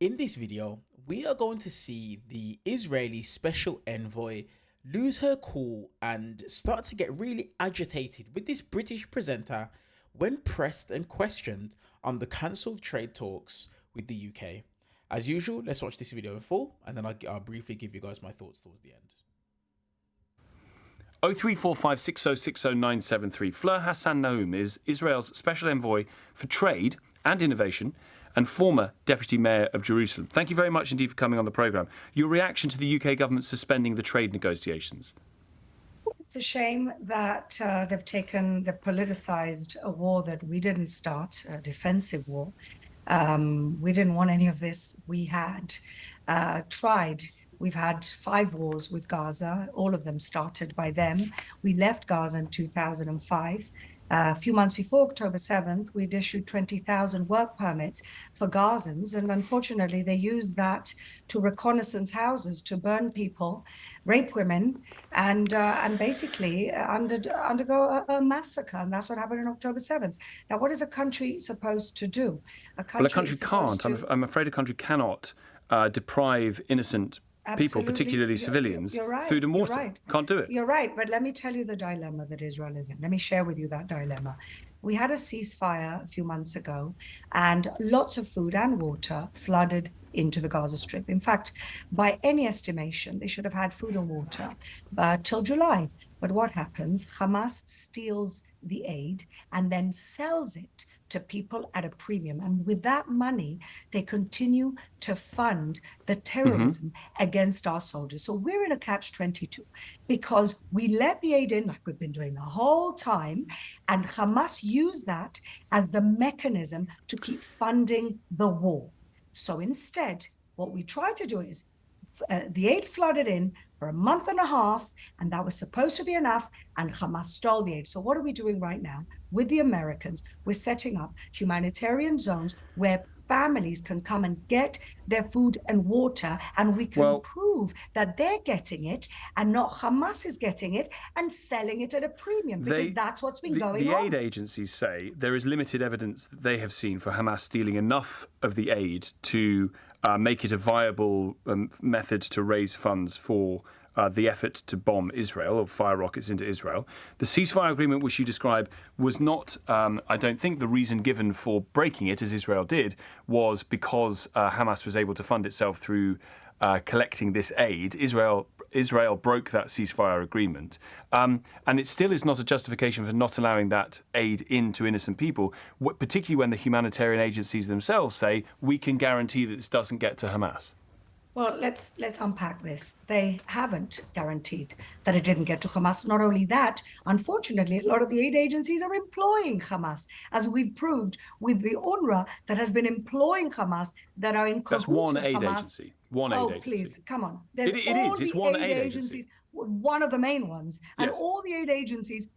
In this video, we are going to see the Israeli special envoy lose her cool and start to get really agitated with this British presenter when pressed and questioned on the cancelled trade talks with the UK. As usual, let's watch this video in full and then I'll briefly give you guys my thoughts towards the end. 03456060973. Fleur Hassan Naoum is Israel's special envoy for trade and innovation and former deputy mayor of Jerusalem. Thank you very much indeed for coming on the programme. Your reaction to the UK government suspending the trade negotiations? It's a shame that they've politicised a war that we didn't start, a defensive war. We didn't want any of this. We had tried. We've had 5 wars with Gaza, all of them started by them. We left Gaza in 2005. A few months before October 7th, we'd issued 20,000 work permits for Gazans, and unfortunately they used that to reconnaissance houses, to burn people, rape women, and basically undergo a massacre, and that's what happened on October 7th. Now, what is a country supposed to do? A country can't. I'm afraid a country cannot deprive innocent people, particularly civilians, food and water. Right. Can't do it. You're right, but let me tell you the dilemma that Israel is in. Let me share with you that dilemma. We had a ceasefire a few months ago, and lots of food and water flooded into the Gaza Strip. In fact, by any estimation, they should have had food and water till July. But what happens? Hamas steals the aid and then sells it to people at a premium. And with that money, they continue to fund the terrorism against our soldiers. So we're in a catch-22 because we let the aid in like we've been doing the whole time, and Hamas used that as the mechanism to keep funding the war. So instead, what we try to do is the aid flooded in for a month and a half, and that was supposed to be enough, and Hamas stole the aid. So what are we doing right now with the Americans? We're setting up humanitarian zones where families can come and get their food and water, and we can prove that they're getting it and not Hamas is getting it and selling it at a premium, because that's what's been going on. The aid agencies say there is limited evidence that they have seen for Hamas stealing enough of the aid to make it a viable method to raise funds for the effort to bomb Israel or fire rockets into Israel. The ceasefire agreement which you describe was not, I don't think, the reason given for breaking it, as Israel did, was because Hamas was able to fund itself through collecting this aid. Israel broke that ceasefire agreement. And it still is not a justification for not allowing that aid into innocent people, particularly when the humanitarian agencies themselves say, we can guarantee that this doesn't get to Hamas. Well, let's unpack this. They haven't guaranteed that it didn't get to Hamas. Not only that, unfortunately, a lot of the aid agencies are employing Hamas, as we've proved with the UNRWA that has been employing Hamas, that are in cahoots with Hamas. That's one aid agency. One aid agency. Oh, please, come on. It's one aid agency. One of the main ones. And all the aid agencies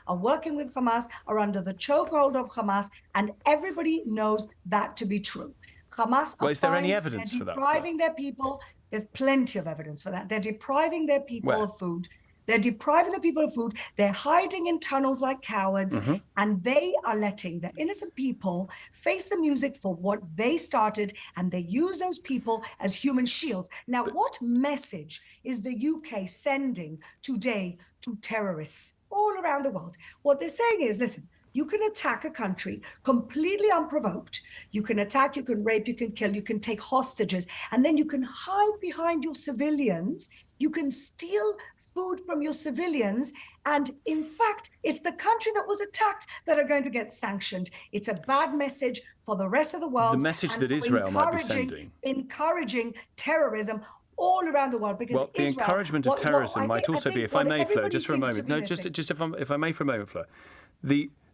are working with Hamas, are under the chokehold of Hamas, and everybody knows that to be true. Hamas is there any evidence for that? Depriving their people. There's plenty of evidence for that. They're depriving their people of food. They're hiding in tunnels like cowards, and they are letting the innocent people face the music for what they started, and they use those people as human shields. Now, what message is the UK sending today to terrorists all around the world? What they're saying is, listen, you can attack a country completely unprovoked. You can attack, you can rape, you can kill, you can take hostages, and then you can hide behind your civilians. You can steal food from your civilians. And in fact, it's the country that was attacked that are going to get sanctioned. It's a bad message for the rest of the world. The message that Israel might be sending. Encouraging terrorism all around the world, because the encouragement of terrorism might also be, if I may, Fleur, just for a moment. No, just if I may for a moment, Fleur.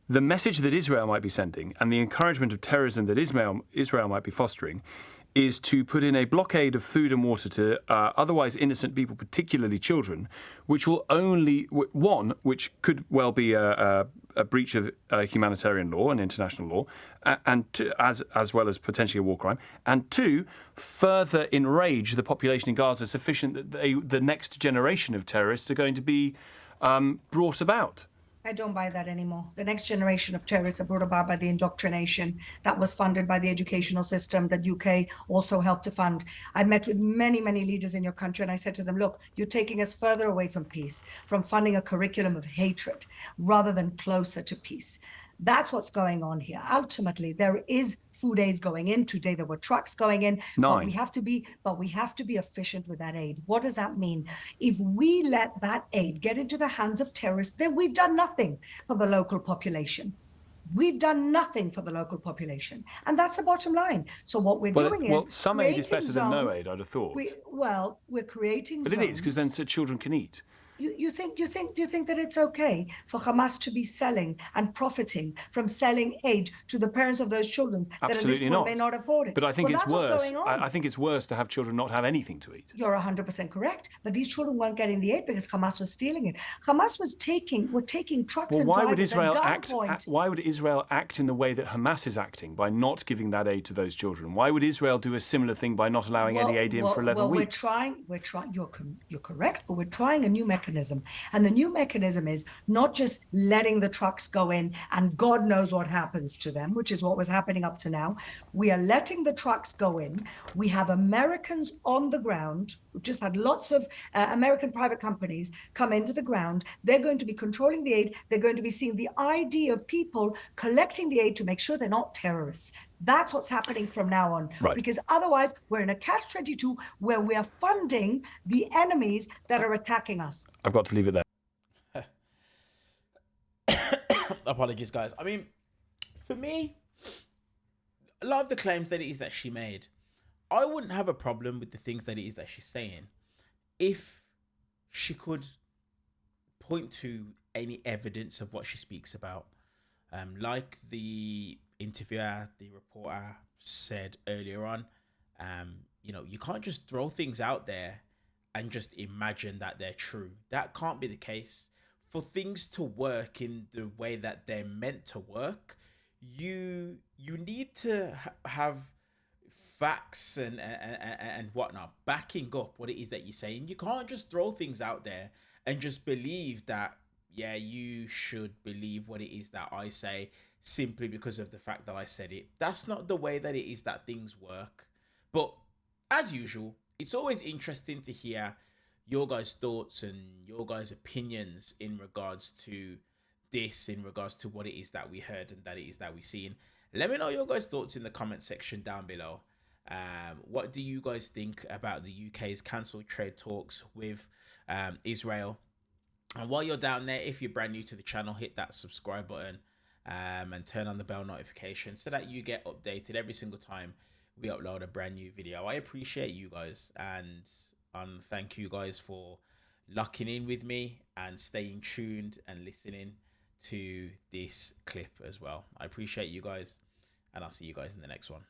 The message that Israel might be sending and the encouragement of terrorism that Israel might be fostering is to put in a blockade of food and water to otherwise innocent people, particularly children, which will which could well be a breach of humanitarian law and international law, and as well as potentially a war crime, and 2, further enrage the population in Gaza sufficient that the next generation of terrorists are going to be brought about. I don't buy that anymore. The next generation of terrorists are brought about by the indoctrination that was funded by the educational system that UK also helped to fund. I met with many, many leaders in your country, and I said to them, look, you're taking us further away from peace, from funding a curriculum of hatred rather than closer to peace. That's what's going on here. Ultimately, there is food aids going in. Today there were trucks going in, but we have to be efficient with that aid. What does that mean? If we let that aid get into the hands of terrorists, then we've done nothing for the local population. We've done nothing for the local population, and that's the bottom line. So what we're doing is some aid is better than no aid, I'd have thought. We're creating but zones. It is, because then children can eat. Do you think that it's okay for Hamas to be selling and profiting from selling aid to the parents of those children that Absolutely at this point may not afford it? But I think it's worse. I think it's worse to have children not have anything to eat. You're 100% correct. But these children weren't getting the aid because Hamas was stealing it. Hamas were taking trucks and drivers at gunpoint. Why would Israel act in the way that Hamas is acting by not giving that aid to those children? Why would Israel do a similar thing by not allowing any aid in for 11 weeks? We're trying. You're correct, but we're trying a new mechanism. And the new mechanism is not just letting the trucks go in and God knows what happens to them, which is what was happening up to now. We are letting the trucks go in. We have Americans on the ground. We've just had lots of American private companies come into the ground. They're going to be controlling the aid. They're going to be seeing the ID of people collecting the aid to make sure they're not terrorists. That's what's happening from now on. Right. Because otherwise, we're in a catch-22 where we are funding the enemies that are attacking us. I've got to leave it there. Apologies, guys. I mean, for me, a lot of the claims that it is that she made, I wouldn't have a problem with the things that it is that she's saying if she could point to any evidence of what she speaks about. Like the interviewer, the reporter said earlier on, you can't just throw things out there and just imagine that they're true. That can't be the case. For things to work in the way that they're meant to work, you need to have facts and whatnot backing up what it is that you're saying. You can't just throw things out there and just believe that, yeah, you should believe what it is that I say simply because of the fact that I said it. That's not the way that it is that things work. But as usual, it's always interesting to hear your guys' thoughts and your guys' opinions in regards to this, in regards to what it is that we heard and that it is that we've seen. Let me know your guys' thoughts in the comment section down below. What do you guys think about the UK's cancelled trade talks with Israel? And while you're down there, if you're brand new to the channel, hit that subscribe button and turn on the bell notification so that you get updated every single time we upload a brand new video. I appreciate you guys, and thank you guys for locking in with me and staying tuned and listening to this clip as well. I appreciate you guys, and I'll see you guys in the next one.